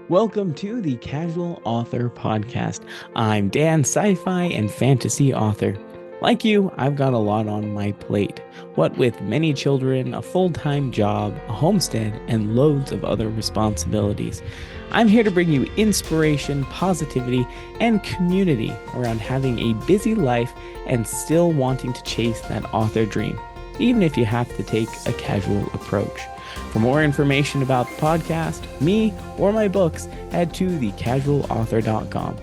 Welcome to the Casual Author Podcast. I'm Dan, sci-fi and fantasy author. Like you, I've got a lot on my plate. What with many children, a full-time job, a homestead, and loads of other responsibilities. I'm here to bring you inspiration, positivity, and community around having a busy life and still wanting to chase that author dream, even if you have to take a casual approach. For more information about the podcast, me, or my books, head to thecasualauthor.com.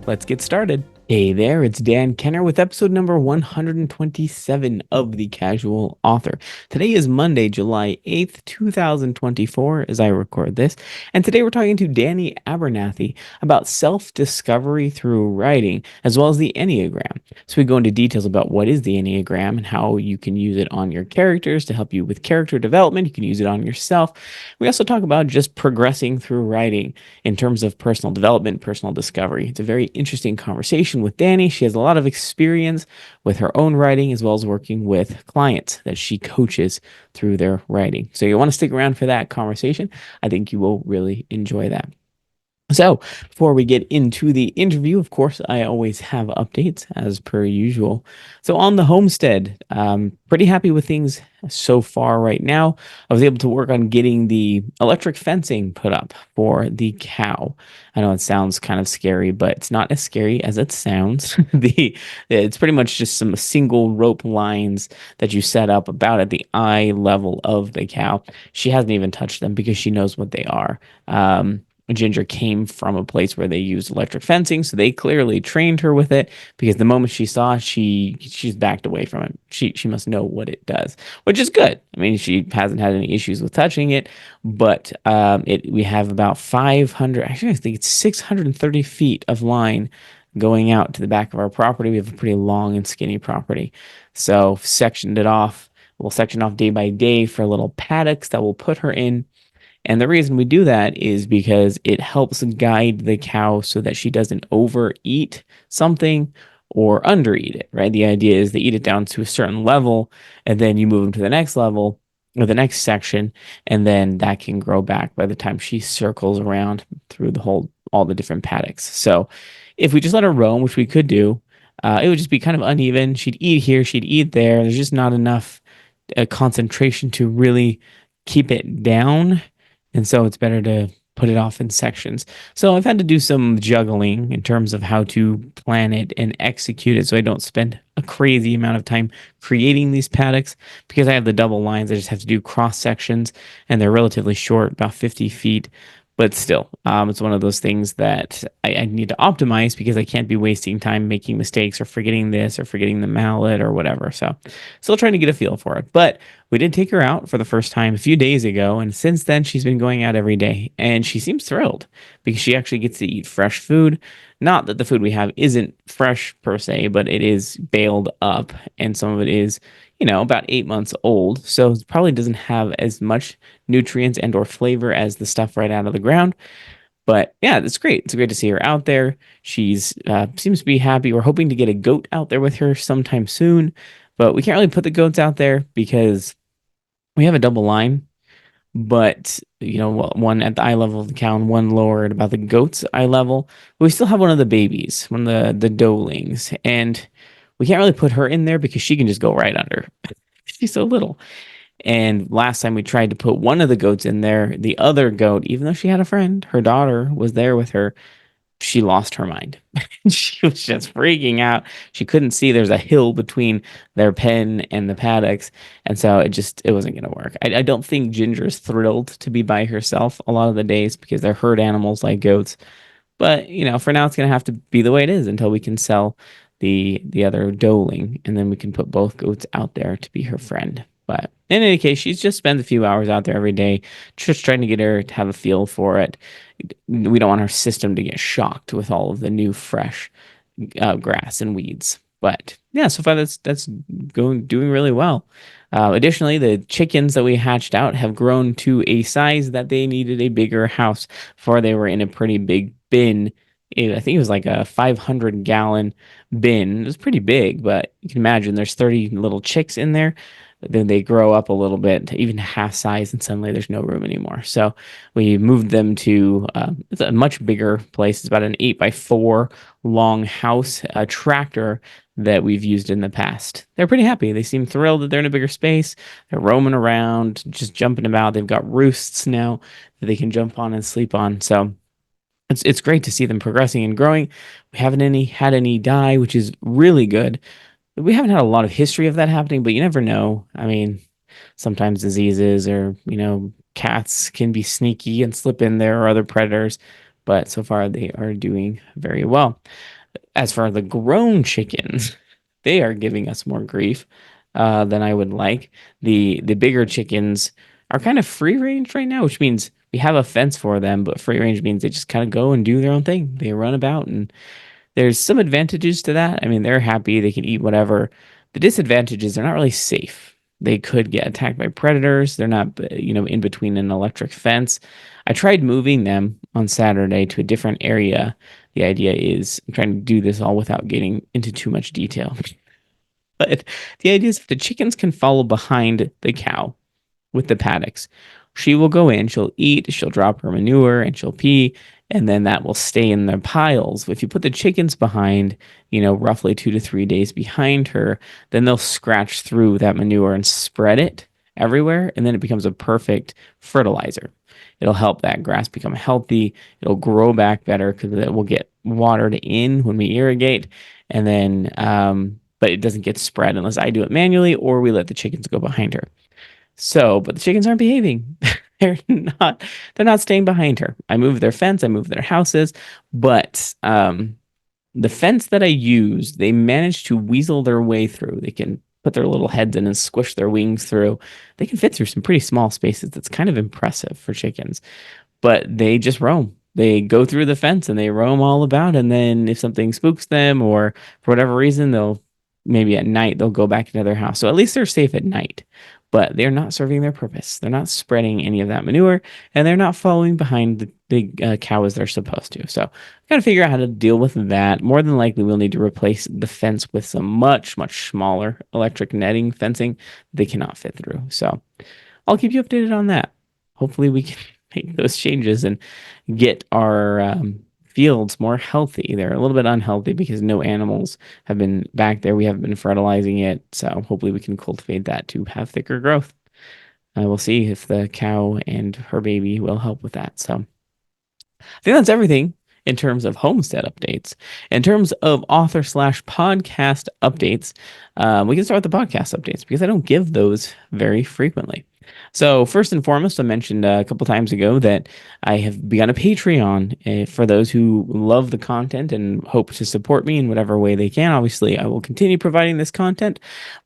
Let's get started. Hey there, it's Dan Kenner with episode number 127 of The Casual Author. Today is Monday, July 8th, 2024, as I record this, and today we're talking to Dani Abernathy about self-discovery through writing, as well as the Enneagram. So we go into details about what is the Enneagram and how you can use it on your characters to help you with character development. You can use it on yourself. We also talk about just progressing through writing in terms of personal development, personal discovery. It's a very interesting conversation with Dani. She has a lot of experience with her own writing as well as working with clients that she coaches through their writing. So you want to stick around for that conversation. I think you will really enjoy that. So, before we get into the interview, of course, I always have updates as per usual. So, on the homestead, pretty happy with things so far right now. I was able to work on getting the electric fencing put up for the cow. I know it sounds kind of scary, but it's not as scary as it sounds. It's pretty much just some single rope lines that you set up about at the eye level of the cow. She hasn't even touched them because she knows what they are. Ginger came from a place where they used electric fencing, so they clearly trained her with it because the moment she saw it, she's backed away from it. She must know what it does, which is good. I mean, she hasn't had any issues with touching it, but we have about 500, actually I think it's 630 feet of line going out to the back of our property. We have a pretty long and skinny property, so sectioned it off. We'll section off day by day for little paddocks that we'll put her in. And the reason we do that is because it helps guide the cow so that she doesn't overeat something or undereat it, right? The idea is they eat it down to a certain level, and then you move them to the next level or the next section, and then that can grow back by the time she circles around through all the different paddocks. So if we just let her roam, which we could do, it would just be kind of uneven. She'd eat here, she'd eat there. There's just not enough concentration to really keep it down. And so it's better to put it off in sections. So I've had to do some juggling in terms of how to plan it and execute it so I don't spend a crazy amount of time creating these paddocks. Because I have the double lines, I just have to do cross sections and they're relatively short, about 50 feet. But still, it's one of those things that I need to optimize because I can't be wasting time making mistakes or forgetting this or forgetting the mallet or whatever. So still trying to get a feel for it. But we did take her out for the first time a few days ago. And since then, she's been going out every day. And she seems thrilled because she actually gets to eat fresh food. Not that the food we have isn't fresh per se, but it is baled up. And some of it is, about 8 months old. So it probably doesn't have as much nutrients and or flavor as the stuff right out of the ground. But yeah, it's great. It's great to see her out there. She's seems to be happy. We're hoping to get a goat out there with her sometime soon, but we can't really put the goats out there because we have a double line. But one at the eye level of the cow and one lower at about the goat's eye level. But we still have one of the babies, one of the doelings, and we can't really put her in there because she can just go right under. She's so little. And last time we tried to put one of the goats in there, the other goat, even though she had a friend, her daughter was there with her, she lost her mind. She was just freaking out. She couldn't see there's a hill between their pen and the paddocks. And so it wasn't going to work. I don't think Ginger is thrilled to be by herself a lot of the days because they're herd animals like goats. But, for now, it's going to have to be the way it is until we can sell the other doeling. And then we can put both goats out there to be her friend. But in any case, she's just spent a few hours out there every day, just trying to get her to have a feel for it. We don't want our system to get shocked with all of the new, fresh grass and weeds. But yeah, so far that's doing really well. Additionally, the chickens that we hatched out have grown to a size that they needed a bigger house. Before they were in a pretty big bin. I think it was like a 500-gallon bin. It was pretty big, but you can imagine there's 30 little chicks in there. then they grow up a little bit to even half size, and suddenly there's no room anymore. So we moved them to it's a much bigger place. It's about an 8x4 long house, a tractor that we've used in the past. They're pretty happy. They seem thrilled that they're in a bigger space. They're roaming around, just jumping about. They've got roosts now that they can jump on and sleep on. So it's great to see them progressing and growing. We haven't had any die, which is really good. We haven't had a lot of history of that happening, but you never know. I mean, sometimes diseases or, cats can be sneaky and slip in there or other predators, but so far they are doing very well. As for the grown chickens, they are giving us more grief than I would like. The bigger chickens are kind of free range right now, which means we have a fence for them, but free range means they just kind of go and do their own thing. They run about, and there's some advantages to that. I mean, they're happy, they can eat whatever. The disadvantages, they're not really safe. They could get attacked by predators. They're not, in between an electric fence. I tried moving them on Saturday to a different area. The idea is I'm trying to do this all without getting into too much detail. But the idea is if the chickens can follow behind the cow with the paddocks, she will go in, she'll eat, she'll drop her manure, and she'll pee, and then that will stay in the piles. If you put the chickens behind, roughly 2 to 3 days behind her, then they'll scratch through that manure and spread it everywhere, and then it becomes a perfect fertilizer. It'll help that grass become healthy. It'll grow back better because it will get watered in when we irrigate, and then, but it doesn't get spread unless I do it manually or we let the chickens go behind her. So, but the chickens aren't behaving. they're not. They're not staying behind her. I moved their fence. I moved their houses, but the fence that I use, they managed to weasel their way through. They can put their little heads in and squish their wings through. They can fit through some pretty small spaces. That's kind of impressive for chickens, but they just roam. They go through the fence and they roam all about. And then if something spooks them or for whatever reason, they'll maybe at night they'll go back into their house. So at least they're safe at night, but they're not serving their purpose. They're not spreading any of that manure, and they're not following behind the big cow as they're supposed to. So got to figure out how to deal with that. More than likely, we'll need to replace the fence with some much, much smaller electric netting fencing they cannot fit through. So I'll keep you updated on that. Hopefully we can make those changes and get our fields more healthy. They're a little bit unhealthy because no animals have been back there. We haven't been fertilizing it. So hopefully we can cultivate that to have thicker growth. We'll see if the cow and her baby will help with that. So I think that's everything in terms of homestead updates. In terms of author/podcast updates, we can start with the podcast updates because I don't give those very frequently. So first and foremost, I mentioned a couple times ago that I have begun a Patreon for those who love the content and hope to support me in whatever way they can. Obviously, I will continue providing this content,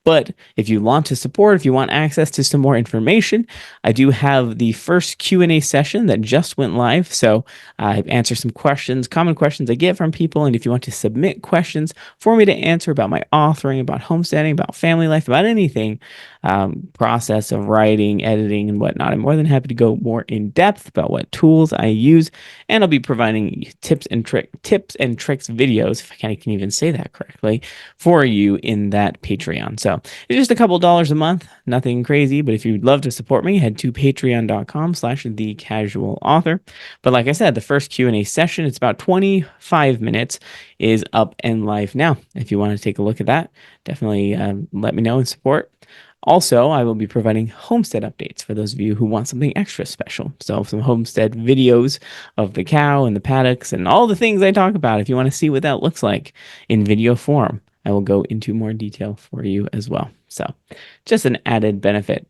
but if you want to support, if you want access to some more information, I do have the first Q&A session that just went live. So I answer some questions, common questions I get from people, and if you want to submit questions for me to answer about my authoring, about homesteading, about family life, about anything, process of writing, editing, and whatnot, I'm more than happy to go more in depth about what tools I use, and I'll be providing tips and tricks videos, if I can even say that correctly, for you in that Patreon. So it's just a couple dollars a month, nothing crazy, but if you'd love to support me, head to patreon.com/thecasualauthor. But like I said, the first Q&A session, it's about 25 minutes, is up and live now. If you want to take a look at that, definitely let me know and support. Also, I will be providing homestead updates for those of you who want something extra special. So some homestead videos of the cow and the paddocks and all the things I talk about. If you want to see what that looks like in video form, I will go into more detail for you as well. So just an added benefit.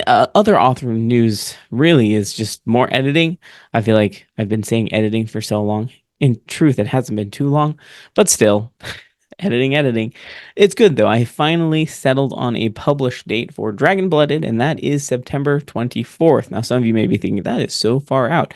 Other authoring news really is just more editing. I feel like I've been saying editing for so long. In truth, it hasn't been too long, but still, editing. It's good though. I finally settled on a published date for Dragon Blooded, and that is September 24th. Now, some of you may be thinking that is so far out.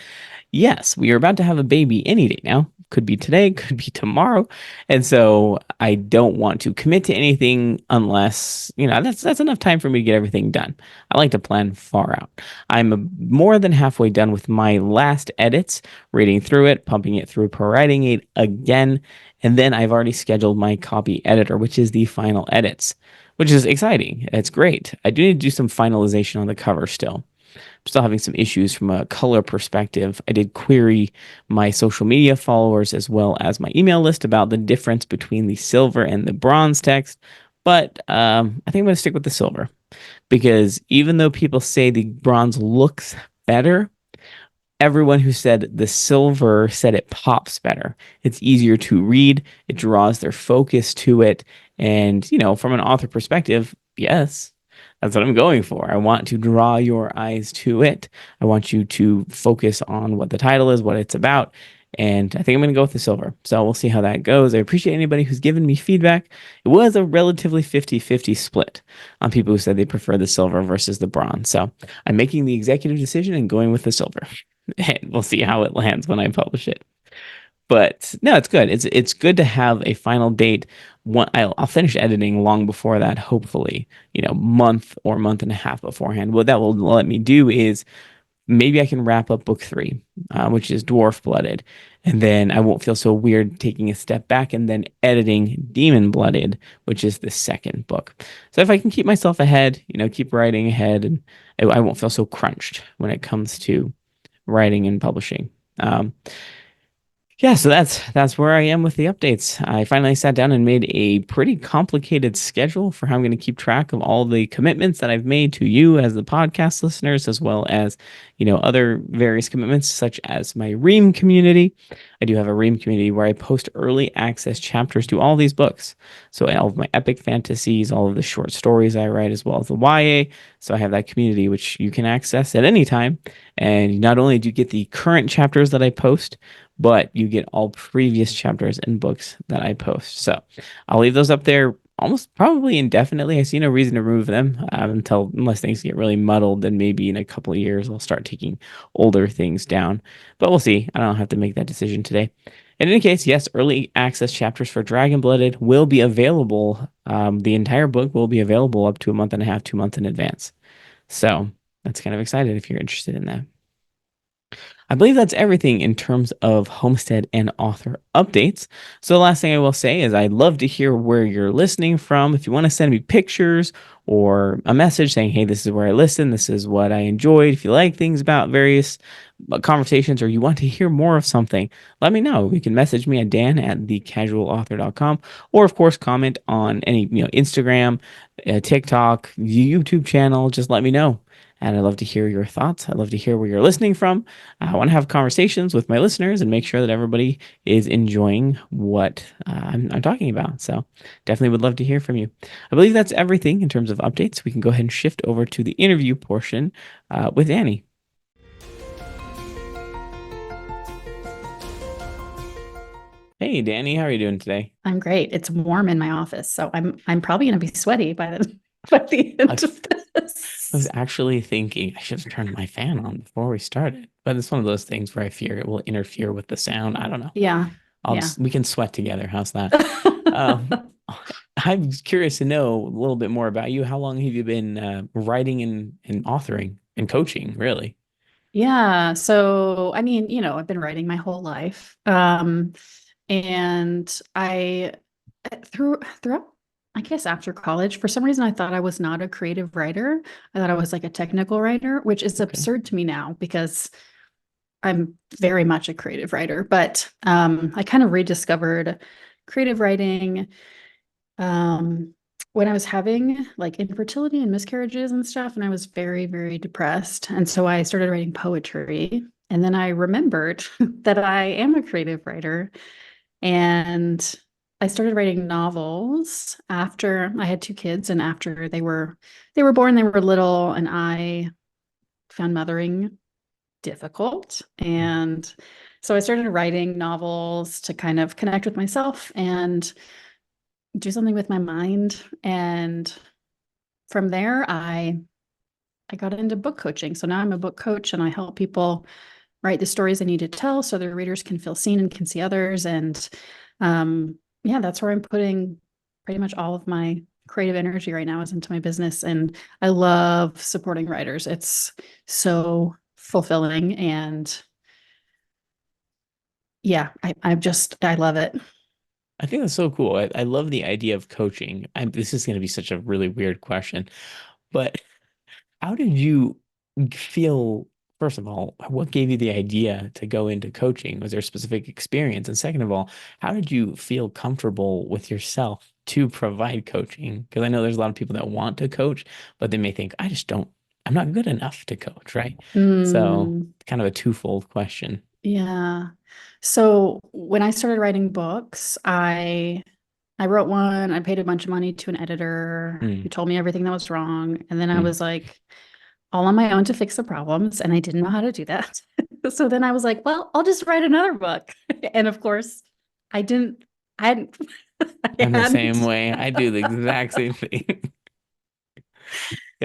Yes, we are about to have a baby any day now. Could be today, could be tomorrow. And so I don't want to commit to anything unless, that's enough time for me to get everything done. I like to plan far out. I'm more than halfway done with my last edits, reading through it, pumping it through, pro-writing it again. And then I've already scheduled my copy editor, which is the final edits. which is exciting. It's great. I do need to do some finalization on the cover still. I'm still having some issues from a color perspective. I did query my social media followers as well as my email list about the difference between the silver and the bronze text, but I think I'm going to stick with the silver because even though people say the bronze looks better, everyone who said the silver said it pops better. It's easier to read, it draws their focus to it. And, from an author perspective, yes, that's what I'm going for. I want to draw your eyes to it. I want you to focus on what the title is, what it's about. And I think I'm going to go with the silver. So we'll see how that goes. I appreciate anybody who's given me feedback. It was a relatively 50-50 split on people who said they prefer the silver versus the bronze. So I'm making the executive decision and going with the silver. And we'll see how it lands when I publish it. But no, it's good. It's good to have a final date. I'll finish editing long before that, hopefully, month or month and a half beforehand. What that will let me do is maybe I can wrap up book three, which is Dwarf Blooded, and then I won't feel so weird taking a step back and then editing Demon Blooded, which is the second book. So if I can keep myself ahead, keep writing ahead, and I won't feel so crunched when it comes to writing and publishing. Yeah, so that's where I am with the updates. I finally sat down and made a pretty complicated schedule for how I'm going to keep track of all the commitments that I've made to you as the podcast listeners, as well as, other various commitments such as my Ream community. I do have a Ream community where I post early access chapters to all these books. So all of my epic fantasies, all of the short stories I write, as well as the YA. So I have that community which you can access at any time. And not only do you get the current chapters that I post, but you get all previous chapters and books that I post. So I'll leave those up there almost probably indefinitely. I see no reason to remove them unless things get really muddled. Then maybe in a couple of years I'll start taking older things down. But we'll see. I don't have to make that decision today. In any case, yes, early access chapters for Dragon Blooded will be available. The entire book will be available up to a month and a half, 2 months in advance. So that's kind of excited if you're interested in that. I believe that's everything in terms of Homestead and author updates. So the last thing I will say is I'd love to hear where you're listening from. If you want to send me pictures or a message saying, hey, this is where I listen, this is what I enjoyed. If you like things about various conversations or you want to hear more of something, let me know. You can message me at dan@thecasualauthor.com, or of course comment on any Instagram, TikTok, YouTube channel. Just let me know. And I'd love to hear your thoughts. I'd love to hear where you're listening from. I want to have conversations with my listeners and make sure that everybody is enjoying what I'm talking about. So definitely would love to hear from you. I believe that's everything in terms of updates. We can go ahead and shift over to the interview portion with Dani. Hey, Dani, how are you doing today? I'm great. It's warm in my office, so I'm probably going to be sweaty by the end of this. I was actually thinking I should have turned my fan on before we started, but it's one of those things where I fear it will interfere with the sound. I don't know. Yeah, yeah. We can sweat together. How's that? Um, I'm curious to know a little bit more about you. How long have you been writing and authoring and coaching, really? Yeah, so I mean, I've been writing my whole life. And I throughout, I guess after college, for some reason I thought I was not a creative writer. I thought I was like a technical writer, which is Okay. absurd to me now because I'm very much a creative writer, but I kind of rediscovered creative writing when I was having like infertility and miscarriages and stuff, and I was very, very depressed. And so I started writing poetry. And then I remembered that I am a creative writer. And I started writing novels after I had two kids and after they were born, they were little, and I found mothering difficult. And so I started writing novels to kind of connect with myself and do something with my mind. And from there, I got into book coaching. So now I'm a book coach and I help people write the stories they need to tell so their readers can feel seen and can see others. And yeah, that's where I'm putting pretty much all of my creative energy right now is into my business. And I love supporting writers. It's so fulfilling. And yeah, I love it. I think that's so cool. I love the idea of coaching. This is going to be such a really weird question, but how did you feel, first of all, what gave you the idea to go into coaching? Was there a specific experience? And second of all, how did you feel comfortable with yourself to provide coaching? Because I know there's a lot of people that want to coach, but they may think, I just don't, I'm not good enough to coach, right? So Mm, kind of a twofold question. yeah. So when I started writing books, I wrote one, I paid a bunch of money to an editor Mm, who told me everything that was wrong. And then I mm. was like all on my own to fix the problems, and I didn't know how to do that. So then I was like, well, I'll just write another book. And of course, I didn't, I hadn't, I I'm the same hadn't, way. I do the exact same thing.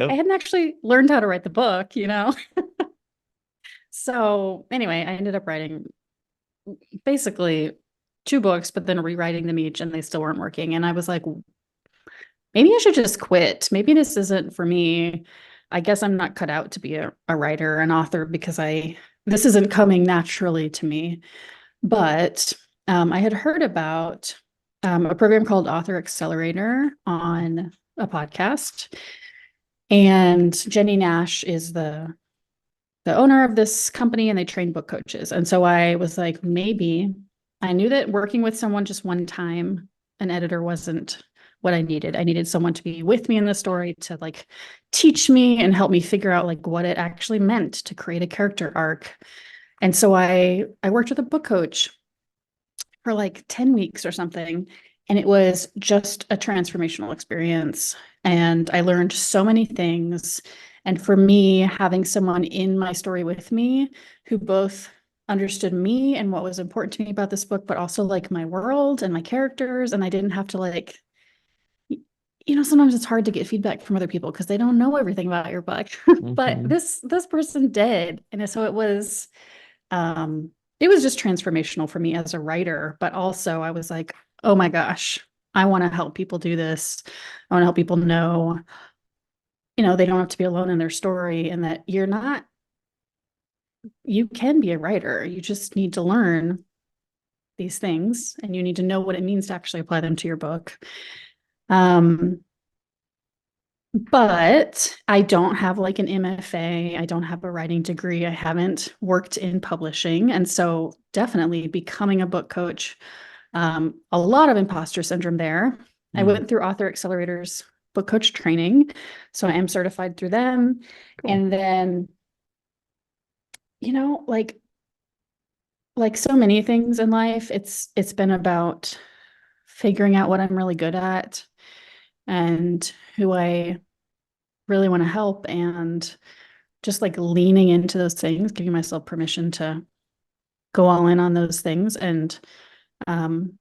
I Yep. hadn't actually learned how to write the book, you know? So anyway, I ended up writing basically two books, but then rewriting them each, and they still weren't working. And I was like, maybe I should just quit. Maybe this isn't for me. I guess I'm not cut out to be a writer, an author, because this isn't coming naturally to me. But I had heard about a program called Author Accelerator on a podcast. And Jenny Nash is the owner of this company, and they train book coaches. And so I was like, maybe I knew that working with someone just one time, an editor, wasn't what I needed. I needed someone to be with me in the story, to like teach me and help me figure out like what it actually meant to create a character arc. And so I worked with a book coach for like 10 weeks or something. And it was just a transformational experience. And I learned so many things. And for me, having someone in my story with me who both understood me and what was important to me about this book, but also like my world and my characters. And I didn't have to like, sometimes it's hard to get feedback from other people because they don't know everything about your book. But Hmm. this person did. And so um, it was just transformational for me as a writer, but also I was like, oh my gosh, I want to help people do this. I want to help people know, they don't have to be alone in their story, and that you can be a writer. You just need to learn these things, and you need to know what it means to actually apply them to your book. Um, but I don't have like an MFA. I don't have a writing degree. I haven't worked in publishing. And so definitely becoming a book coach, a lot of imposter syndrome there. I Mm, went through Author Accelerator's book coach training, so I am certified through them. cool. And then, you know, like like so many things in life, it's been about figuring out what I'm really good at and who I really want to help, and just like leaning into those things, giving myself permission to go all in on those things. And um,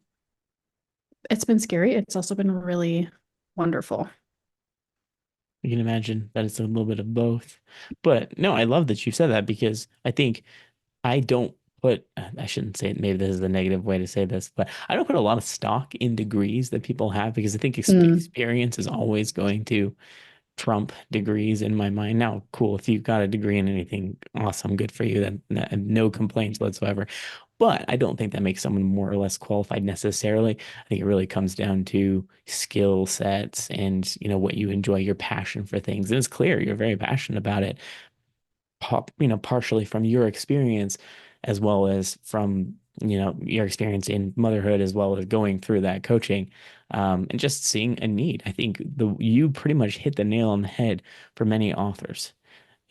it's been scary. It's also been really wonderful. You can imagine that it's a little bit of both. But no, I love that you said that because I think I don't put, I shouldn't say it, maybe this is the negative way to say this, but I don't put a lot of stock in degrees that people have because I think Mm, experience is always going to trump degrees in my mind. Now, cool, if you got a degree in anything, awesome, good for you. No complaints whatsoever. But I don't think that makes someone more or less qualified necessarily. I think it really comes down to skill sets and, what you enjoy, your passion for things. And it's clear you're very passionate about it, partially from your experience as well as from, your experience in motherhood as well as going through that coaching, and just seeing a need. I think you pretty much hit the nail on the head for many authors.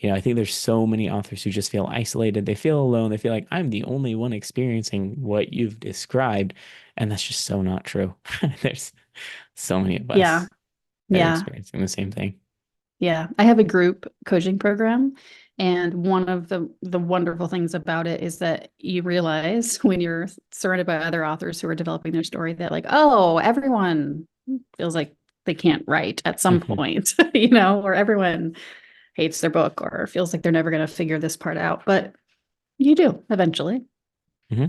I think there's so many authors who just feel isolated. They feel alone. They feel like I'm the only one experiencing what you've described. And that's just so not true. There's so many of yeah, us that are yeah, experiencing the same thing. yeah. I have a group coaching program, and one of the wonderful things about it is that you realize when you're surrounded by other authors who are developing their story that like, oh, everyone feels like they can't write at some Hmm. point, or everyone hates their book or feels like they're never going to figure this part out, but you do eventually. Hmm.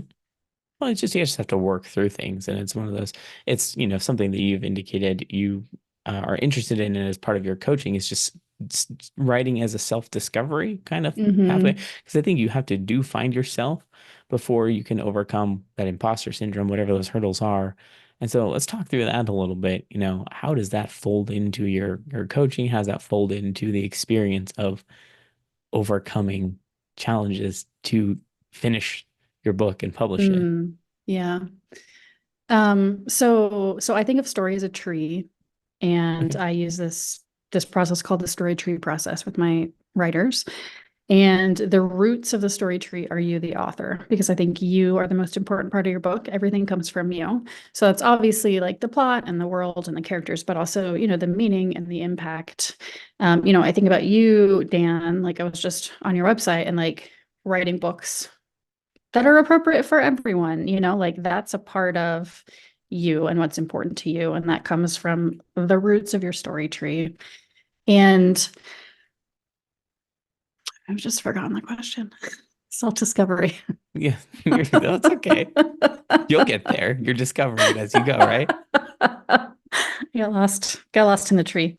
Well, it's just you just have to work through things, and it's one of those. It's something that you've indicated you are interested in, and as part of your coaching, is just writing as a self-discovery kind of pathway. Hmm. Because I think you have to find yourself before you can overcome that imposter syndrome, whatever those hurdles are, And so let's talk through that a little bit. How does that fold into your coaching? How does that fold into the experience of overcoming challenges to finish your book and publish it? Yeah. So I think of story as a tree, and Okay. I use this process called the story tree process with my writers. And the roots of the story tree are you, the author, because I think you are the most important part of your book. Everything comes from you. So that's obviously like the plot and the world and the characters, but also, the meaning and the impact. I think about you, Dan, like I was just on your website and like writing books that are appropriate for everyone, like that's a part of you and what's important to you. And that comes from the roots of your story tree. And I've just forgotten the question. Self-discovery. Yeah, that's okay. You'll get there. You're discovering it as you go, right? Got lost in the tree.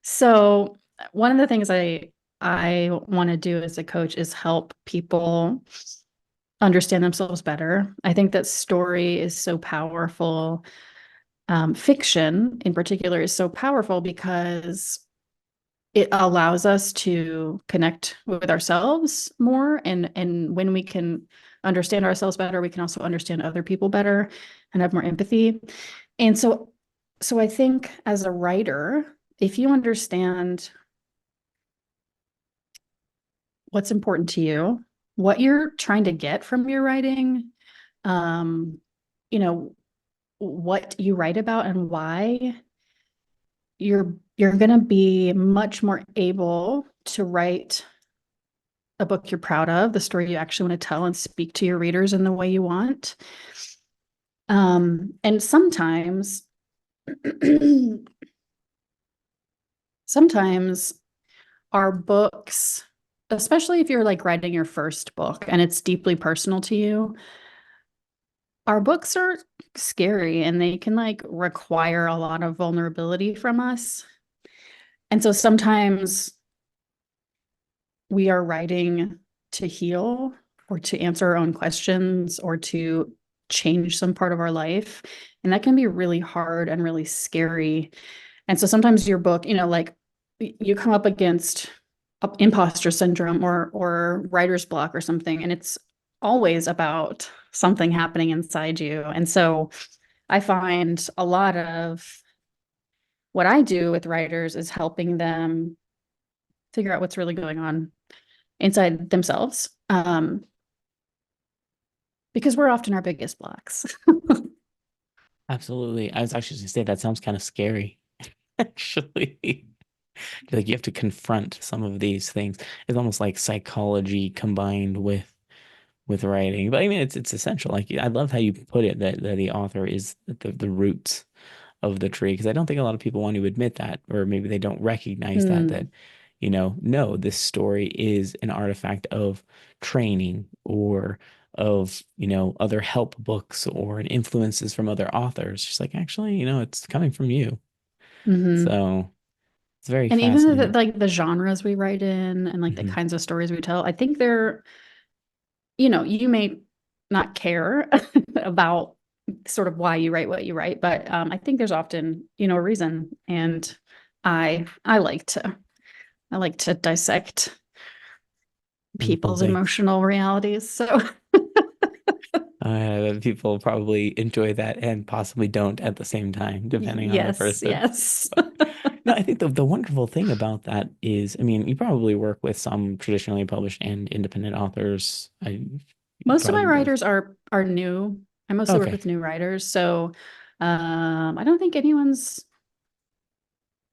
So one of the things I want to do as a coach is help people understand themselves better. I think that story is so powerful. Fiction in particular is so powerful because it allows us to connect with ourselves more. And when we can understand ourselves better, we can also understand other people better and have more empathy. And so I think as a writer, if you understand what's important to you, what you're trying to get from your writing, um, you know, what you write about and why, you're going to be much more able to write a book you're proud of, the story you actually want to tell and speak to your readers in the way you want. And sometimes our books, especially if you're like writing your first book and it's deeply personal to you, our books are scary and they can like require a lot of vulnerability from us. And so sometimes we are writing to heal or to answer our own questions or to change some part of our life. And that can be really hard and really scary. And so sometimes your book, like you come up against imposter syndrome or writer's block or something, and it's always about something happening inside you. And so I find a lot of what I do with writers is helping them figure out what's really going on inside themselves, because we're often our biggest blocks. Absolutely. I was actually going to say that sounds kind of scary, actually. Like you have to confront some of these things. It's almost like psychology combined with writing. But I mean, it's essential. Like I love how you put it that the author is the roots of the tree because I don't think a lot of people want to admit that, or maybe they don't recognize that Hmm. no, this story is an artifact of training or of other help books or influences from other authors. Just like actually, it's coming from you. Hmm. So it's very And even fascinating. like the genres we write in and like the Hmm. kinds of stories we tell, I think they're, you may not care about sort of why you write what you write, but I think there's often, a reason. And I like to dissect Beautiful people's thing. emotional realities. So People probably enjoy that and possibly don't at the same time, depending on the yes, person. yes. But no, I think the wonderful thing about that is, I mean, you probably work with some traditionally published and independent authors. Most of my Probably both. writers are new. I mostly work Okay. with new writers, so I don't think anyone's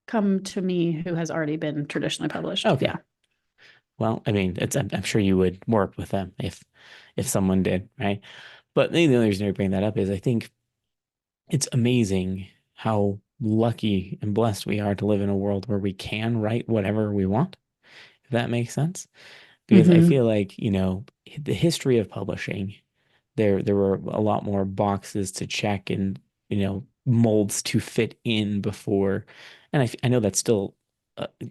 come to me who has already been traditionally published. Okay. Yeah. Well, I mean, I'm sure you would work with them if someone did, right? But the only reason I bring that up is I think it's amazing how lucky and blessed we are to live in a world where we can write whatever we want, if that makes sense. Because I Hmm. feel like, the history of publishing, there were a lot more boxes to check and, molds to fit in before. And I know that's still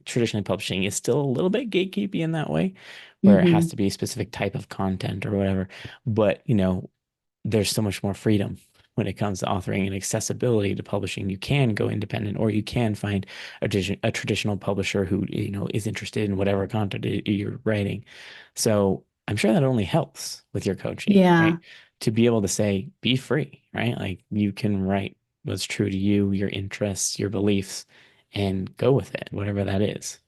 traditionally publishing is still a little bit gatekeepy in that way, where it has Hmm. to be a specific type of content or whatever. But, there's so much more freedom. when it comes to authoring and accessibility to publishing. You can go independent, or you can find a traditional publisher who, is interested in whatever content you're writing. So I'm sure that only helps with your coaching, Yeah. right? To be able to say, be free, right? Like you can write what's true to you, your interests, your beliefs, and go with it, whatever that is.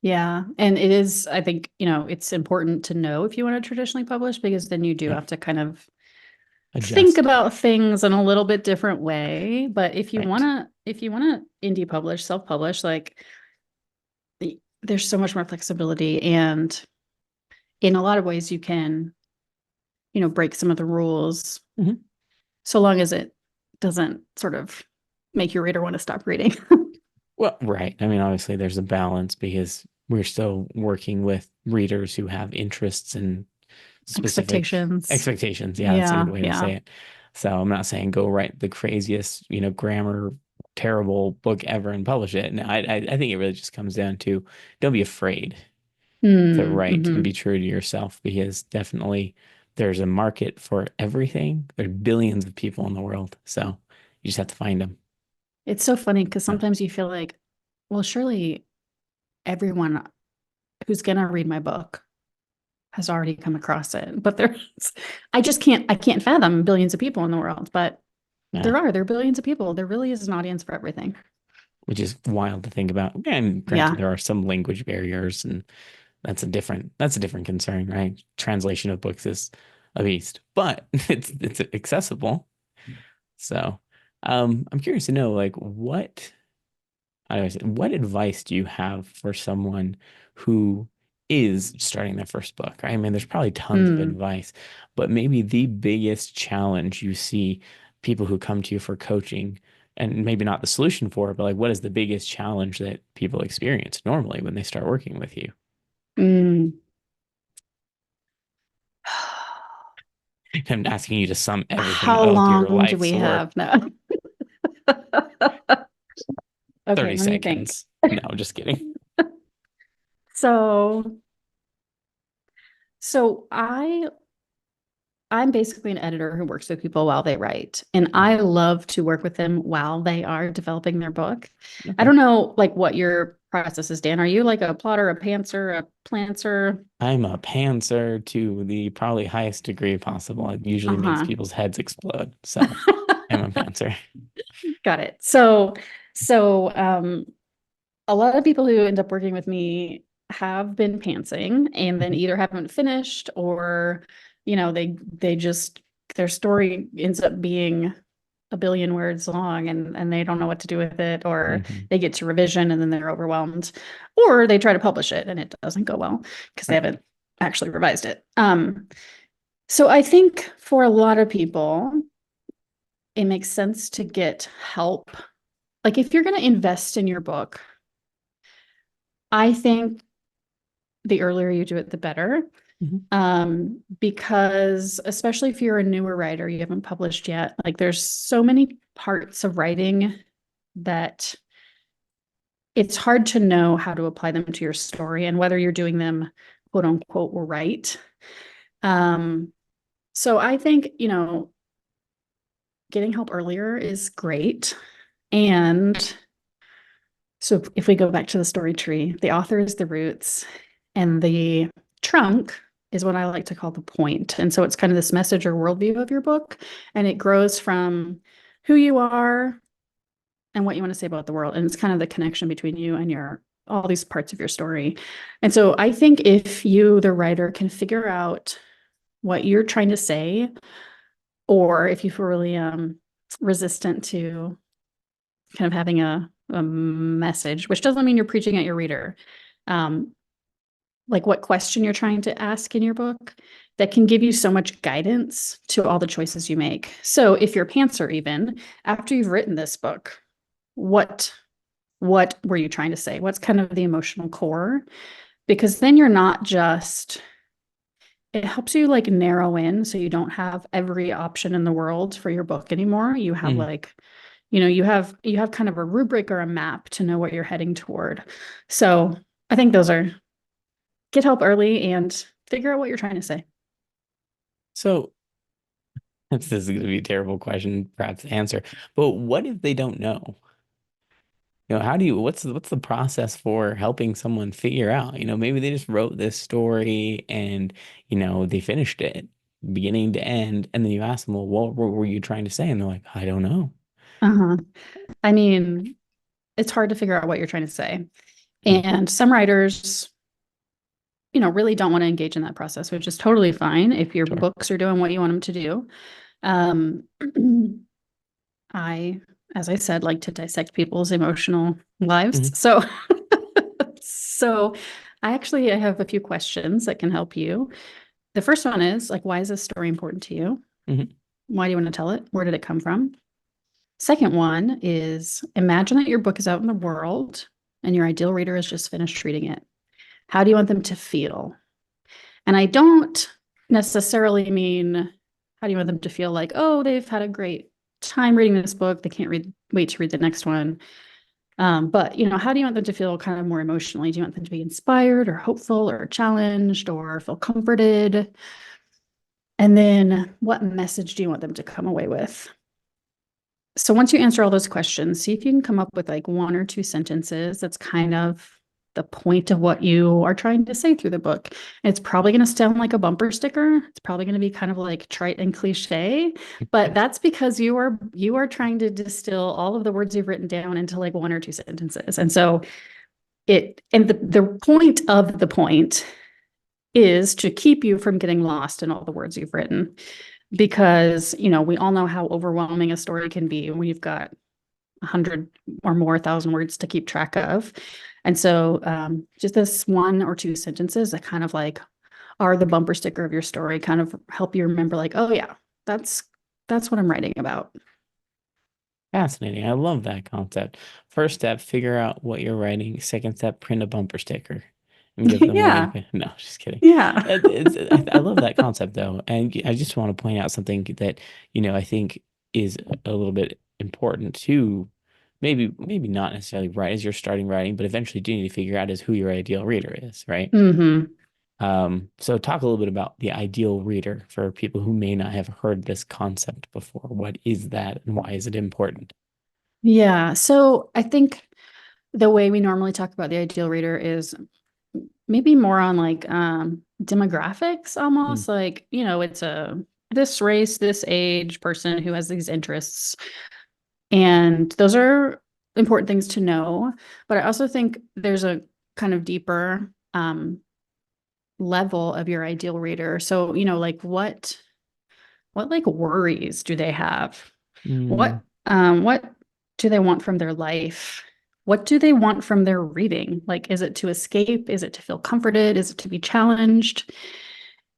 Yeah. And it is, I think, it's important to know if you want to traditionally publish, because then you do Yep. have to kind of think Adjust. about things in a little bit different way. But Right. if you want to indie publish, self-publish, like there's so much more flexibility. And in a lot of ways you can, break some of the rules, Mhm. so long as it doesn't sort of make your reader want to stop reading. Well, right. I mean, obviously there's a balance because we're still working with readers who have interests and specific Expectations. expectations. Yeah, that's a good Yeah. way to Yeah. say it. So I'm not saying go write the craziest, grammar terrible book ever and publish it. No, I think it really just comes down to don't be afraid to write and Mm-hmm. be true to yourself, because definitely there's a market for everything. There's billions of people in the world. So you just have to find them. It's so funny because So, sometimes you feel like, well, surely everyone who's going to read my book has already come across it. But I can't fathom billions of people in the world, but yeah, there are billions of people. There really is an audience for everything. which is wild to think about. And granted, Yeah. there are some language barriers, and that's a different concern, right? Translation of books is a beast, but it's accessible. So, I'm curious to know, like, what advice do you have for someone who is starting their first book? I mean, there's probably tons of Mm. advice, but maybe the biggest challenge you see people who come to you for coaching, and maybe not the solution for it, but like, what is the biggest challenge that people experience normally when they start working with you? Mm. I'm asking you to sum everything How of your long do we life's work. have now? Okay, 30 let me think. seconds. No, just kidding. So, so I'm basically an editor who works with people while they write, and I love to work with them while they are developing their book. I Okay. don't know like what your process is, Dan. Are you like a plotter, a pantser, a planter? I'm a pantser to the probably highest degree possible. It usually makes Uh-huh. people's heads explode. So I'm a pantser. Got it. So a lot of people who end up working with me have been pantsing and then Mhm. either haven't finished, or they just their story ends up being a billion words long, and they don't know what to do with it, or Mhm. they get to revision and then they're overwhelmed, or they try to publish it and it doesn't go well because they Right. haven't actually revised it. So I think for a lot of people it makes sense to get help. Like if you're going to invest in your book, I think the earlier you do it, the better. Mhm. Because especially if you're a newer writer, you haven't published yet, like there's so many parts of writing that it's hard to know how to apply them to your story and whether you're doing them quote unquote right. Um, so I think, getting help earlier is great. And so if we go back to the story tree, the author is the roots and the trunk is what I like to call the point. And so it's kind of this message or worldview of your book. And it grows from who you are and what you want to say about the world. And it's kind of the connection between you and all these parts of your story. And so I think if you, the writer, can figure out what you're trying to say, or if you feel really resistant to kind of having a message, which doesn't mean you're preaching at your reader. Um, like what question you're trying to ask in your book that can give you so much guidance to all the choices you make. So if you're a pantser, even after you've written this book, what what were you trying to say? What's kind of the emotional core? Because then you're not just it helps you like narrow in so you don't have every option in the world for your book anymore. You have Mm. like you have kind of a rubric or a map to know what you're heading toward. So I think those are get help early and figure out what you're trying to say. So This is going to be a terrible question, perhaps to answer. But what if they don't know? How do you, what's the process for helping someone figure out? Maybe they just wrote this story and, they finished it beginning to end. And then you ask them, well, what were you trying to say? And they're like, I don't know. Uh-huh. I mean, it's hard to figure out what you're trying to say. Mm, And some writers, really don't want to engage in that process, which is totally fine if your sure. books are doing what you want them to do. Um, I, as I said, like to dissect people's emotional lives. Hmm. So I have a few questions that can help you. The first one is like, why is this story important to you? Hmm. Why do you want to tell it? Where did it come from? Second one is imagine that your book is out in the world and your ideal reader has just finished reading it. How do you want them to feel? And I don't necessarily mean how do you want them to feel like, oh, they've had a great time reading this book. They can't wait to read the next one. But how do you want them to feel kind of more emotionally? Do you want them to be inspired or hopeful or challenged or feel comforted? And then what message do you want them to come away with? So once you answer all those questions, see if you can come up with like one or two sentences that's kind of the point of what you are trying to say through the book. And it's probably going to sound like a bumper sticker. It's probably going to be kind of like trite and cliche, but that's because you are trying to distill all of the words you've written down into like one or two sentences. And so the point of the point is to keep you from getting lost in all the words you've written because we all know how overwhelming a story can be when you've got 100 or more thousand words to keep track of. And so just this one or two sentences that kind of like are the bumper sticker of your story, kind of help you remember like, oh yeah, that's what I'm writing about. Fascinating. I love that concept. First step, figure out what you're writing. Second step, print a bumper sticker and give them a way Yeah. to. No, just kidding. Yeah. I love that concept though. And I just want to point out something that, I think is a little bit important too. Maybe not necessarily right as you're starting writing, but eventually do need to figure out is who your ideal reader is, right? Hmm. So talk a little bit about the ideal reader for people who may not have heard this concept before. What is that and why is it important? Yeah. So I think the way we normally talk about the ideal reader is maybe more on like demographics Mm, almost like, it's a this race, this age person who has these interests. And those are important things to know. But I also think there's a kind of deeper level of your ideal reader. So, like what like worries do they have? mm, What do they want from their life? What do they want from their reading? Like, is it to escape? Is it to feel comforted? Is it to be challenged?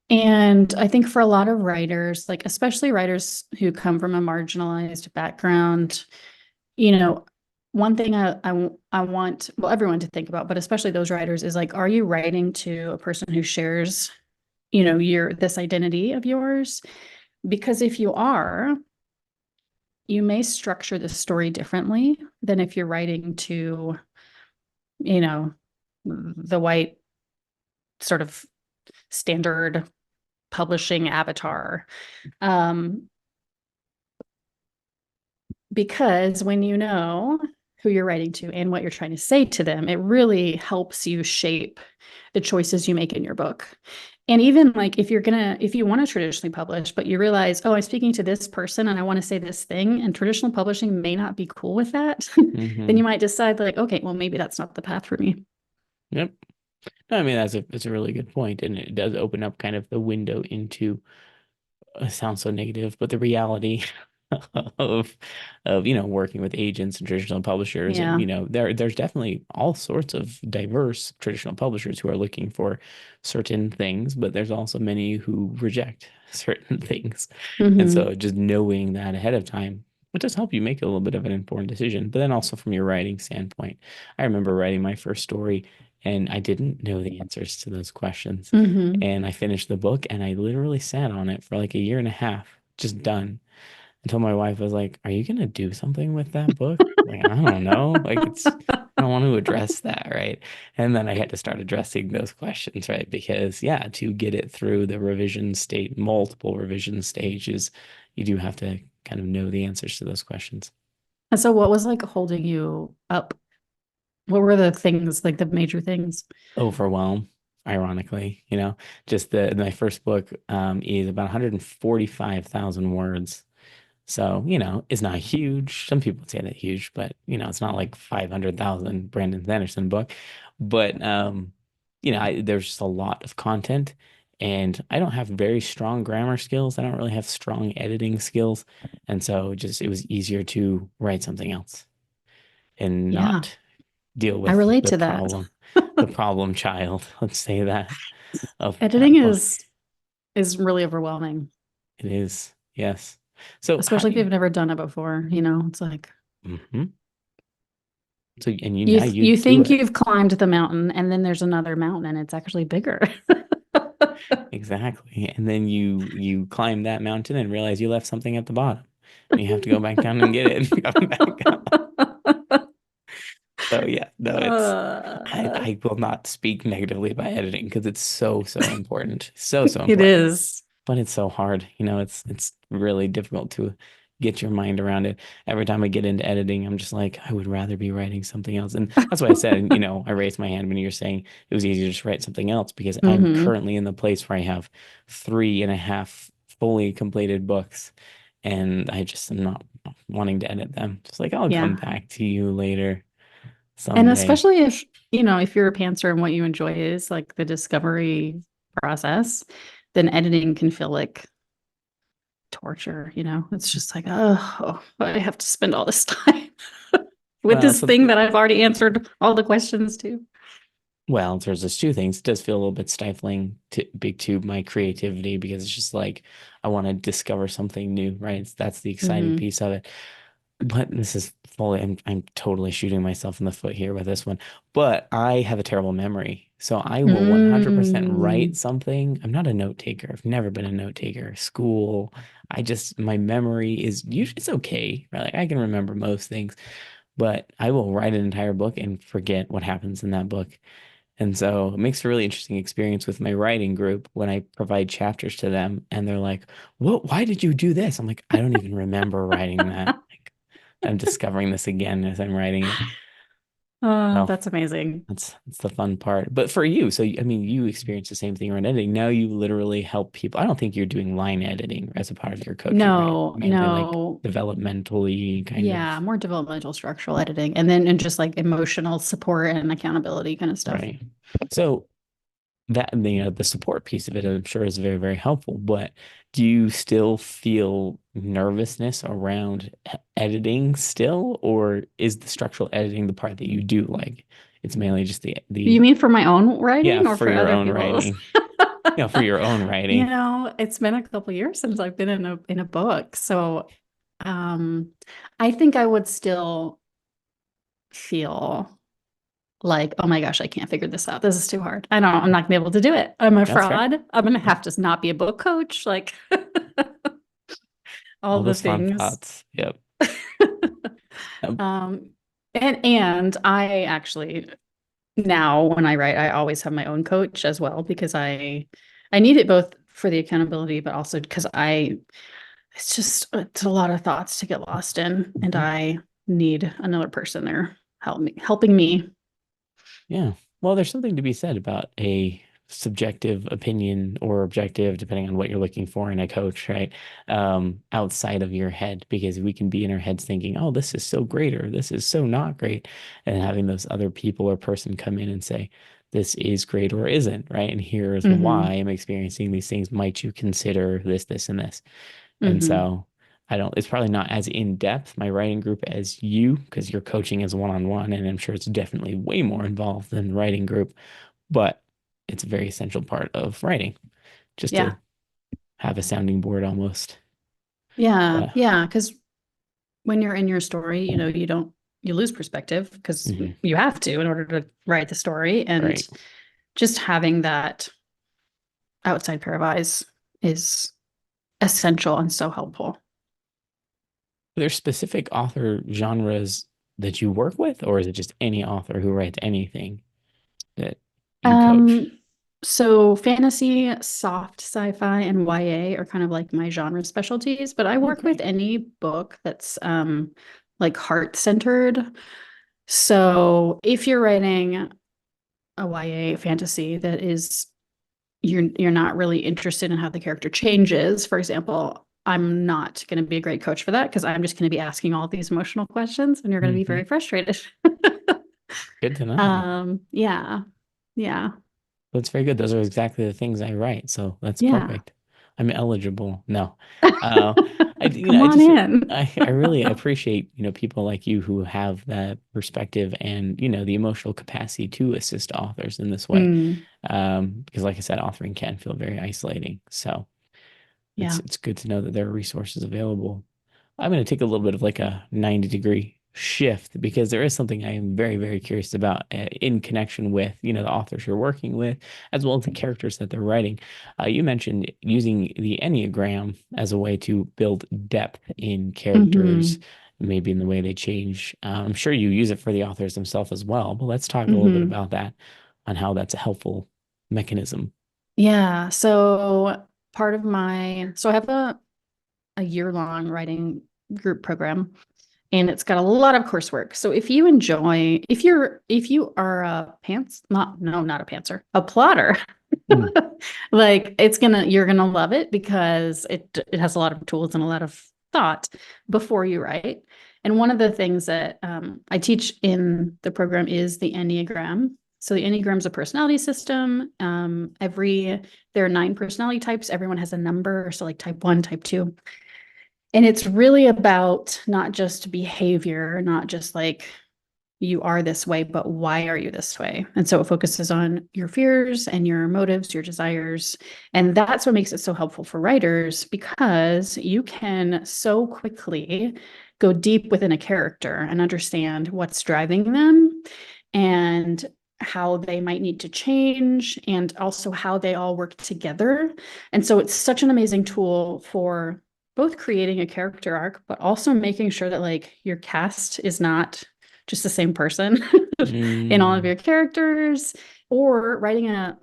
And I think for a lot of writers, like especially writers who come from a marginalized background, you know, one thing I want, well, everyone to think about, but especially those writers is like, are you writing to a person who shares, your this identity of yours? Because if you are, you may structure the story differently than if you're writing to, you know, the white sort of standard publishing avatar. Um, because when you know who you're writing to and what you're trying to say to them, it really helps you shape the choices you make in your book. And even like if you want to traditionally publish, but you realize, oh, I'm speaking to this person and I want to say this thing, and traditional publishing may not be cool with that, then you hmm. might decide like, okay, well, maybe that's not the path for me. Yep. No, I mean that's a really good point, and it does open up kind of the window into it sounds so negative, but the reality of working with agents and traditional publishers, and Yeah. there's definitely all sorts of diverse traditional publishers who are looking for certain things, but there's also many who reject certain things. And Hmm. so just knowing that ahead of time, it does help you make a little bit of an informed decision. But then also from your writing standpoint, I remember writing my first story and I didn't know the answers to those questions. Hmm. And I finished the book and I literally sat on it for like a year and a half, just done. Until my wife was like, "Are you gonna do something with that book?" Like, I don't know. Like I don't want to address that, right? And then I had to start addressing those questions, right? Because yeah, to get it through the revision state, multiple revision stages, you do have to kind of know the answers to those questions. And so what was like holding you up? What were the things, like the major things? Overwhelm, ironically, just my first book is about 145,000 words. So, it's not huge. Some people say that huge, but it's not like 500,000 Brandon Sanderson book. But there's just a lot of content, and I don't have very strong grammar skills. I don't really have strong editing skills. And so it was easier to write something else and Yeah, not deal I with relate to that. the problem child, let's say that, of Editing that book. is really overwhelming, It is, yes. So how especially do if you, you've never done it before, you know, it's like Mhm. So, and now you you you do think it. you've climbed the mountain and then there's another mountain and it's actually bigger. Exactly. And then you climb that mountain and realize you left something at the bottom. And you have to go back down and get it and come back up. So yeah, no, Uh, I will not speak negatively about editing because it's so, so important. So, so it important. is. But it's so hard. It's really difficult to get your mind around it. Every time I get into editing, I'm just like, I would rather be writing something else. And that's why I said, I raised my hand when you're saying it was easier to just write something else because I'm Hmm. currently in the place where I have 3.5 fully completed books, and I just am not wanting to edit them. Just like, I'll come Yeah. back to you later And someday. especially if, you know, if you're a pantser and what you enjoy is like the discovery process, then editing can feel like torture, you know? It's just like, oh, I have to spend all this time with Well, this thing that I've already answered all the questions to. there's those two things. It does feel a little bit stifling to big to my creativity because it's just like I want to discover something new, right? That's the exciting Hmm. piece of it. But this is fully, I'm totally shooting myself in the foot here with this one. But I have a terrible memory. So I will 100% write Mm. something. I'm not a note taker. I've never been a note taker. School, my memory is usually it's okay, right? Like I can remember most things, but I will write an entire book and forget what happens in that book. And so it makes a really interesting experience with my writing group when I provide chapters to them and they're like, "What? Why did you do this?" I'm like, "I don't even remember writing that." Like, I'm discovering this again as I'm writing it. Oh, Well, that's amazing. that's the fun part. But for you, so I mean, you experience the same thing around editing. Now you literally help people. I don't think you're doing line editing as a part of your coaching, right? No, Mainly like no. developmentally kind of, Yeah, more developmental structural editing and then and just like emotional support and accountability kind of stuff. right? So that the support piece of it I'm sure is very, very helpful, but do you still feel nervousness around editing still, or is the structural editing the part that you do like? It's mainly just You the mean for my own yeah, writing or for for your other own people's? writing. For your own You writing. know, it's been a couple years since I've been in a book. So, um, I think I would still feel like, oh my gosh, I can't figure this out. This is too hard. I'm not gonna be able to do it. I'm a That's fair. fraud. I'm gonna have to not be a book coach, like all All the those fun things. thoughts. Yep. Um, Um, and I actually now when I write, I always have my own coach as well because I need it both for the accountability, but also because it's a lot of thoughts to get lost in, and mhm. I need another person there helping me. Yeah. Well, there's something to be said about a subjective opinion or objective, depending on what you're looking for in a coach, right? Outside of your head, because we can be in our heads thinking, oh, this is so great or this is so not great. And having those other people or person come in and say, this is great or isn't, right? And here's why Hmm. I'm experiencing these things. Might you consider this, this, and this? And Hmm. so it's probably not as in depth, my writing group, as you, because your coaching is one-on-one, and I'm sure it's definitely way more involved than the writing group, but it's a very essential part of writing, just to Yeah. have a sounding board almost. Yeah. But Yeah. Because when you're in your story, you know, you lose perspective because mhm, you have to in order to write the story. And right. just having that outside pair of eyes is essential and so helpful. There's specific author genres that you work with, or is it just any author who writes anything that you Um, coach? So fantasy, soft sci-fi, and YA are kind of like my genre specialties, but I Oh, work with great. any book that's like heart-centered. So if you're writing a YA fantasy that is you're not really interested in how the character changes, for example, I'm not going to be a great coach for that because I'm just going to be asking all these emotional questions and you're going to be Hmm. very frustrated. Good to know. Yeah. Yeah. That's very good. Those are exactly the things I write, so that's Yeah. perfect. I'm eligible. No, uh, Come I on just in. I really appreciate people like you who have that perspective and the emotional capacity to assist authors in this way. Mm, Because like I said, authoring can feel very isolating. So yeah. it's good to know that there are resources available. I'm going to take a little bit of like a 90-degree shift because there is something I am very, very curious about in connection with, the authors you're working with, as well as the characters that they're writing. You mentioned using the Enneagram as a way to build depth in characters, Hmm. maybe in the way they change. I'm sure you use it for the authors themselves as well, but let's talk a little bit Hmm. about that on how that's a helpful mechanism. Yeah. So part of so I have a year-long writing group program and it's got a lot of coursework. So if you enjoy, if you are a not a pantser, a plotter, Mm. like you're gonna love it because it has a lot of tools and a lot of thought before you write. And one of the things that I teach in the program is the Enneagram. So the Enneagram is a personality system. There are 9 personality types. Everyone has a number. So like type 1, type 2. And it's really about not just behavior, not just like you are this way, but why are you this way? And so it focuses on your fears and your motives, your desires. And that's what makes it so helpful for writers because you can so quickly go deep within a character and understand what's driving them and how they might need to change and also how they all work together. And so it's such an amazing tool for both creating a character arc, but also making sure that like your cast is not just the same person in all of Mm. your characters or writing a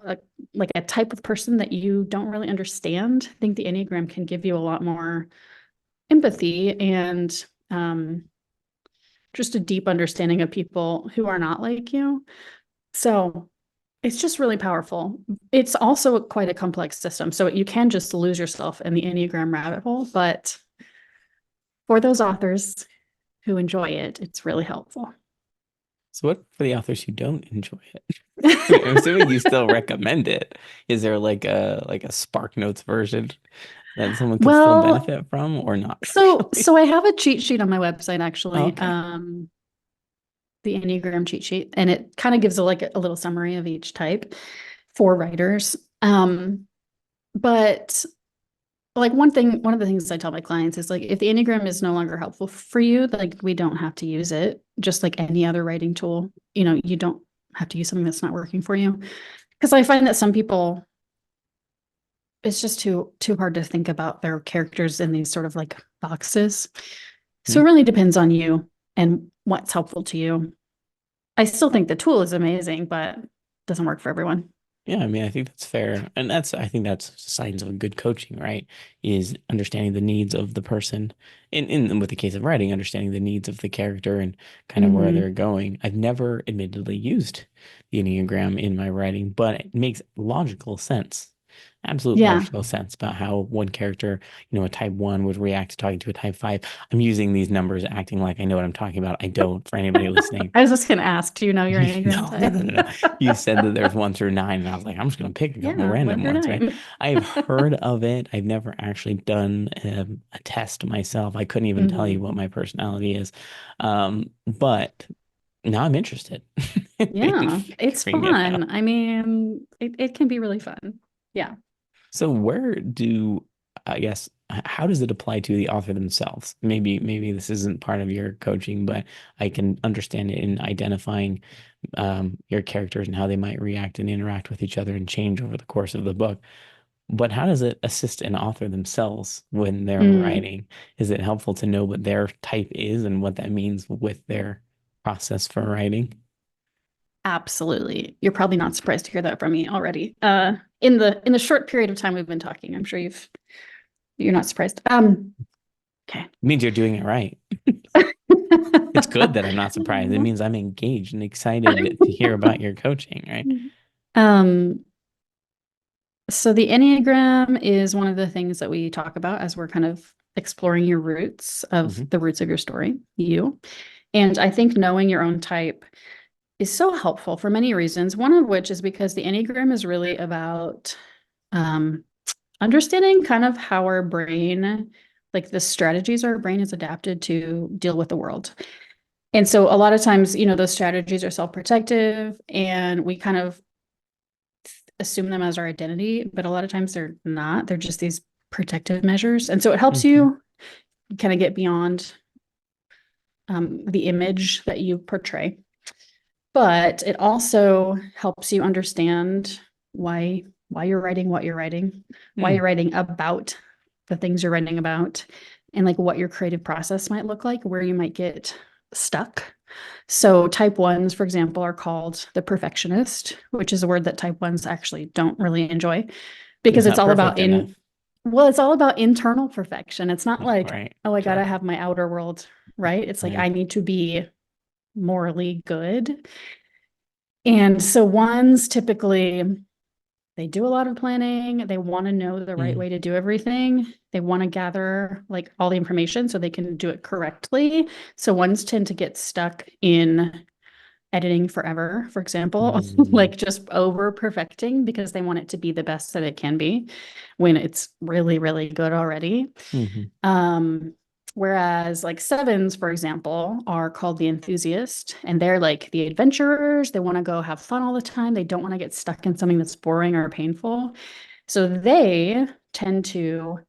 like a type of person that you don't really understand. I think the Enneagram can give you a lot more empathy and just a deep understanding of people who are not like you. So it's just really powerful. It's also quite a complex system. So you can just lose yourself in the Enneagram rabbit hole, but for those authors who enjoy it, it's really helpful. So what for the authors who don't enjoy it? I'm assuming you still recommend it. Is there like a Spark Notes version that someone could still Well, benefit from or not so really? so I have a cheat sheet on my website Oh, actually, okay. the Enneagram cheat sheet, and it kind of gives a little summary of each type for writers. But like one of the things I tell my clients is like if the Enneagram is no longer helpful for you, like we don't have to use it. Just like any other writing tool, you don't have to use something that's not working for you. Because I find that some people, it's just too hard to think about their characters in these sort of like boxes. So Hmm. it really depends on you and what's helpful to you. I still think the tool is amazing, but it doesn't work for everyone. Yeah, I mean, I think that's fair. And I think that's signs of a good coaching, right? Is understanding the needs of the person. In with the case of writing, understanding the needs of the character and kind of where they're Hmm. going. I've never admittedly used the Enneagram in my writing, but it makes logical sense. Absolute Yeah. logical sense about how one character, a type 1 would react to talking to a type 5. I'm using these numbers, acting like I know what I'm talking about. I don't, for anybody listening. I was just gonna ask, do you know your Enneagram No, no, type? no, no, no. You said that there's 1 through 9, and I was like, I'm just gonna pick a couple Yeah, one random through ones, right? nine. I've heard of it. I've never actually done a test myself. I couldn't even tell you Hmm. what my personality is. But now I'm interested in Yeah, it's figuring it out. fun. I mean, it can be really fun. Yeah. So where do I guess how does it apply to the author themselves? Maybe this isn't part of your coaching, but I can understand it in identifying your characters and how they might react and interact with each other and change over the course of the book. But how does it assist an author themselves when they're Mm. writing? Is it helpful to know what their type is and what that means with their process for writing? Absolutely. You're probably not surprised to hear that from me already. In the short period of time we've been talking, I'm sure you're not surprised. Okay. It means you're doing it right. It's good that I'm not surprised. It means I'm engaged and excited to hear about your coaching, right? Um, so the Enneagram is one of the things that we talk about as we're kind of exploring your roots of Hmm. the roots of your story, you. And I think knowing your own type is so helpful for many reasons. One of which is because the Enneagram is really about um, understanding kind of how our brain, like the strategies our brain is adapted to deal with the world. And so a lot of times, those strategies are self-protective and we kind of assume them as our identity, but a lot of times they're not. They're just these protective measures. And so it helps Hmm. you kind of get beyond the image that you portray. But it also helps you understand why you're writing what you're writing, why Mm. you're writing about the things you're writing about, and like what your creative process might look like, where you might get stuck. So type ones, for example, are called the perfectionist, which is a word that type ones actually don't really enjoy because It's it's not all perfect about enough. it's all about internal perfection. It's not like, Right. oh, I gotta Sure. have my outer world right. It's like Right. I need to be morally good. And so ones typically they do a lot of planning. They want to know the right Mm. way to do everything. They want to gather like all the information so they can do it correctly. So ones tend to get stuck in editing forever, for example, Mm. like just over perfecting because they want it to be the best that it can be when it's really, really good already. Hmm. Um, Whereas like sevens, for example, are called the enthusiast, and they're like the adventurers. They want to go have fun all the time. They don't want to get stuck in something that's boring or painful. So they tend to,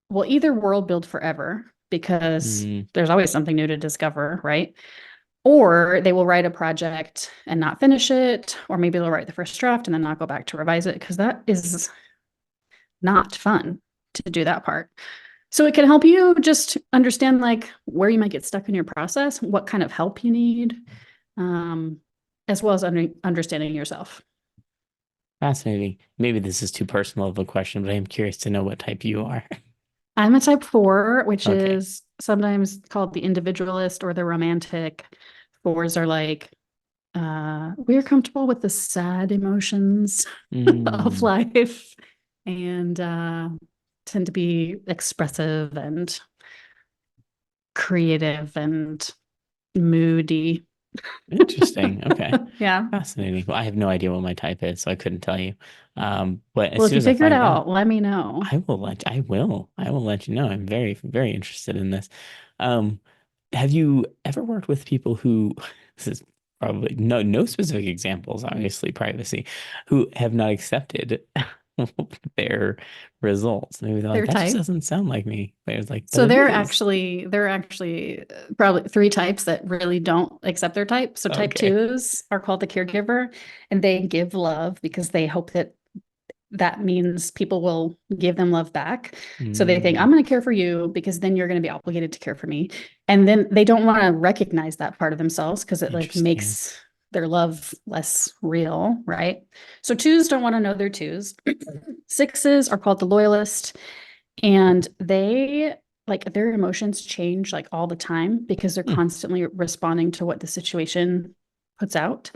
well, either world build forever because Mm. there's always something new to discover, right? Or they will write a project and not finish it, or maybe they'll write the first draft and then not go back to revise it because that is not fun to do that part. So it can help you just understand like where you might get stuck in your process, what kind of help you need, um, as well as understanding yourself. Fascinating. Maybe this is too personal of a question, but I am curious to know what type you are. I'm a type 4, which Okay. is sometimes called the individualist or the romantic. Fours are like, we're comfortable with the sad emotions of Mm. life and tend to be expressive and creative and moody. Interesting. Okay. Yeah. Fascinating. Well, I have no idea what my type is, so I couldn't tell you. But as Well, if soon you as I figure it find out, out, let me know. I will let you know. I'm very, very interested in this. Um, have you ever worked with people who, this is probably no specific examples, obviously privacy, who have not accepted their results? Maybe they're like, Their that just type. doesn't sound like me. But it's like, but So it there are is. actually probably three types that really don't accept their type. So type Okay. twos are called the caregiver, and they give love because they hope that that means people will give them love back. So they think, Mm, I'm going to care for you because then you're going to be obligated to care for me. And then they don't want to recognize that part of themselves because it like interesting. makes their love less real, right? So twos don't want to know they're twos. Sixes are called the loyalist, and they like their emotions change like all the time because they're Hmm. constantly responding to what the situation puts out.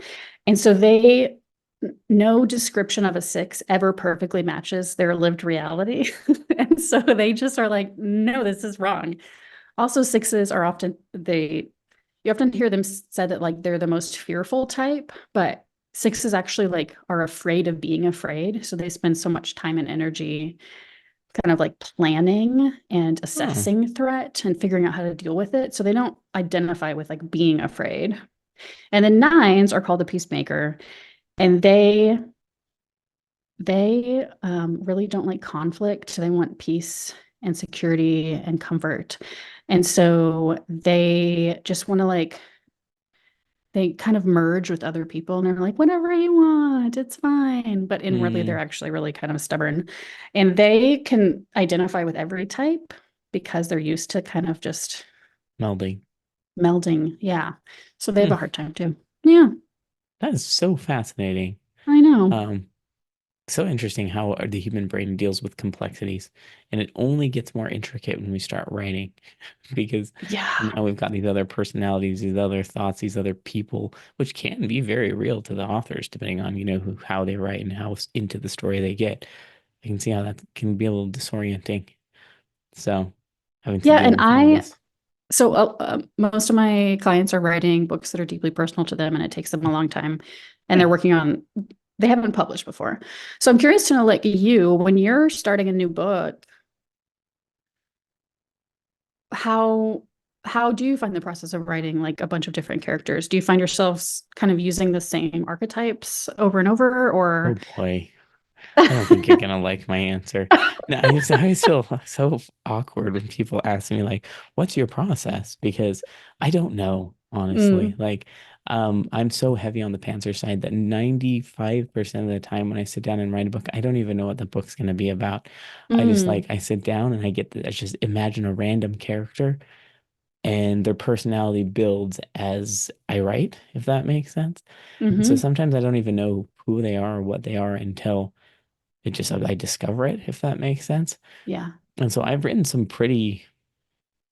And so they no description of a six ever perfectly matches their lived reality. And so they just are like, no, this is wrong. Also, sixes are often you often hear them said that like they're the most fearful type, but sixes actually like are afraid of being afraid. So they spend so much time and energy kind of like planning and Huh. assessing threat and figuring out how to deal with it. So they don't identify with like being afraid. And then nines are called the peacemaker, and they really don't like conflict. They want peace and security and comfort. And so they just want to like they kind of merge with other people and they're like, whatever you want, it's fine. But inwardly, they're Mm, actually really kind of stubborn. And they can identify with every type because they're used to kind of just melding. melding. Yeah. So they have a Hmm. hard time too. Yeah. That is so fascinating. I know. Um, so interesting how the human brain deals with complexities, and it only gets more intricate when we start writing, because Yeah. now we've got these other personalities, these other thoughts, these other people, which can be very real to the authors, depending on how they write and how into the story they get. I can see how that can be a little disorienting. So, having to Yeah, deal and with all this. most of my clients are writing books that are deeply personal to them, and it takes them a long time. And Yeah. they haven't published before. So I'm curious to know, like you, when you're starting a new book, how how do you find the process of writing like a bunch of different characters? Do you find yourselves kind of using the same archetypes over and over, Oh or boy. I don't think you're gonna like my answer. No, I feel so awkward when people ask me like, "What's your process?" Because I don't know, honestly. Mm, Like, I'm so heavy on the Panther side that 95% of the time when I sit down and write a book, I don't even know what the book's gonna be about. mm, I sit down and I just imagine a random character and their personality builds as I write, if that makes sense. And so mm-hmm. sometimes I don't even know who they are or what they are until I discover it, if that makes sense. Yeah. And so I've written some pretty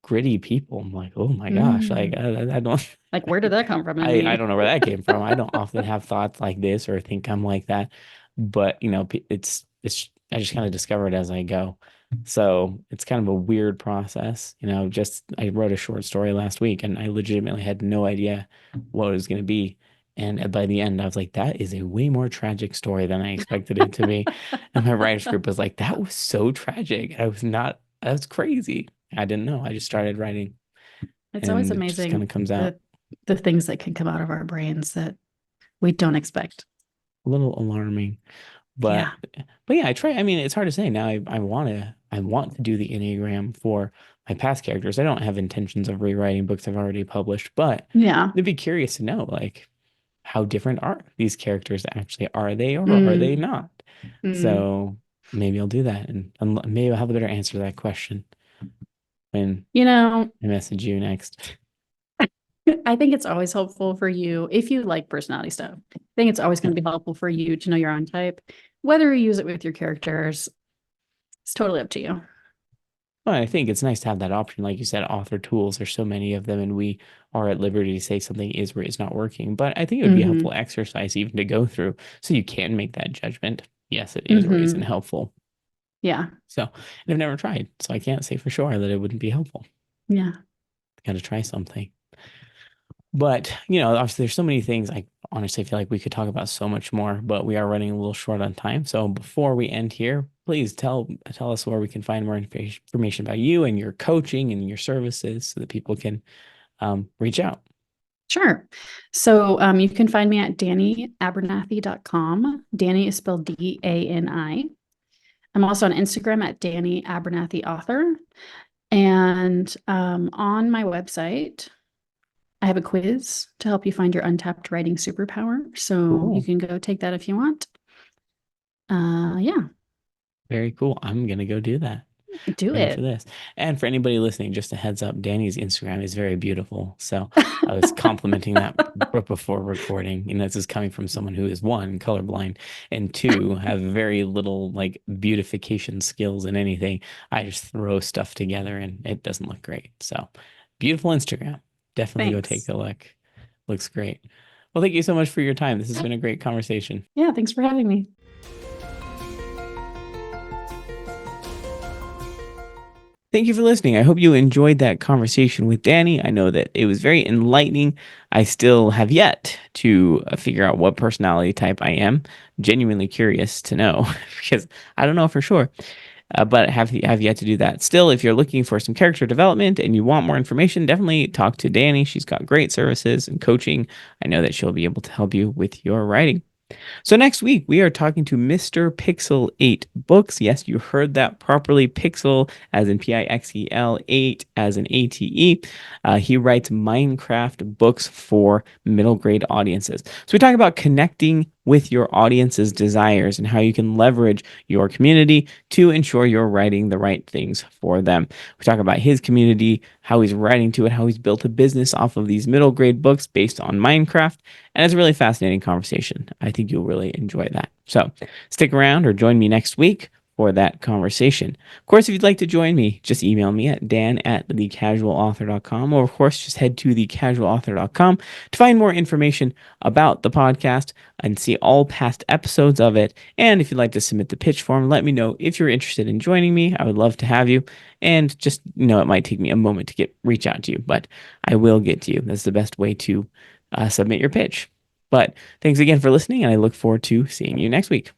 gritty people. I'm like, oh my gosh, like Mm. I don't Like, where did that come from in I me? don't know where that came from. I don't often have thoughts like this or think I'm like that, but it's I just kind of discover it as I go. So it's kind of a weird process. Just I wrote a short story last week and I legitimately had no idea what it was going to be. And by the end, I was like, that is a way more tragic story than I expected it to be. And my writers group was like, that was so tragic. That was crazy. I didn't know. I just started writing It's always and it just kind amazing of comes out. the things that can come out of our brains that we don't expect. A little alarming. But Yeah. but yeah, I try. I mean, it's hard to say now. I want to do the Enneagram for my past characters. I don't have intentions of rewriting books I've already published, but Yeah. it'd be curious to know like how different are these characters actually? Are they or are they Mm, not? mm. So maybe I'll do that, and maybe I'll have a better answer to that question when You know, I message you next. I think it's always helpful for you if you like personality stuff. I think it's always Yeah. going to be helpful for you to know your own type. Whether you use it with your characters, it's totally up to you. Well, I think it's nice to have that option. Like you said, author tools, there's so many of them, and we are at liberty to say something is or is not working. But I think it would be a helpful Hmm. exercise even to go through so you can make that judgment. Yes, it is or isn't Hmm. helpful. Yeah. So, and I've never tried, so I can't say for sure that it wouldn't be helpful. Yeah. Got to try something. But, obviously, there's so many things. I honestly feel like we could talk about so much more, but we are running a little short on time. So before we end here, please tell us where we can find more information about you and your coaching and your services so that people can reach out. Sure. So you can find me at DaniAbernathy.com. Dani is spelled Dani. I'm also on Instagram at Dani Abernathy Author. And on my website, I have a quiz to help you find your untapped writing superpower. So you Cool. can go take that if you want. Yeah, Very cool. I'm gonna go do that do right after it. this. And for anybody listening, just a heads up, Danny's Instagram is very beautiful. So I was complimenting that before recording. This is coming from someone who is one, colorblind, and two, have very little like beautification skills in anything. I just throw stuff together and it doesn't look great. So beautiful Instagram. Definitely go take Thanks. a look. Looks great. Well, thank you so much for your time. This has been a great conversation. Yeah, thanks for having me. Thank you for listening. I hope you enjoyed that conversation with Dani. I know that it was very enlightening. I still have yet to figure out what personality type I am. Genuinely curious to know because I don't know for sure, but have yet to do that. Still, if you're looking for some character development and you want more information, definitely talk to Dani. She's got great services and coaching. I know that she'll be able to help you with your writing. So next week we are talking to Mr. Pixel 8 Books. Yes, you heard that properly. Pixel as in Pixel, 8 as in ATE. He writes Minecraft books for middle grade audiences. So we talk about connecting with your audience's desires and how you can leverage your community to ensure you're writing the right things for them. We talk about his community, how he's writing to it, how he's built a business off of these middle grade books based on Minecraft. And it's a really fascinating conversation. I think you'll really enjoy that. So stick around or join me next week for that conversation. Of course, if you'd like to join me, just email me at dan@thecasualauthor.com, or of course, just head to thecasualauthor.com to find more information about the podcast and see all past episodes of it. And if you'd like to submit the pitch form, let me know if you're interested in joining me. I would love to have you. And just, it might take me a moment to reach out to you, but I will get to you. That's the best way to submit your pitch. But thanks again for listening, and I look forward to seeing you next week.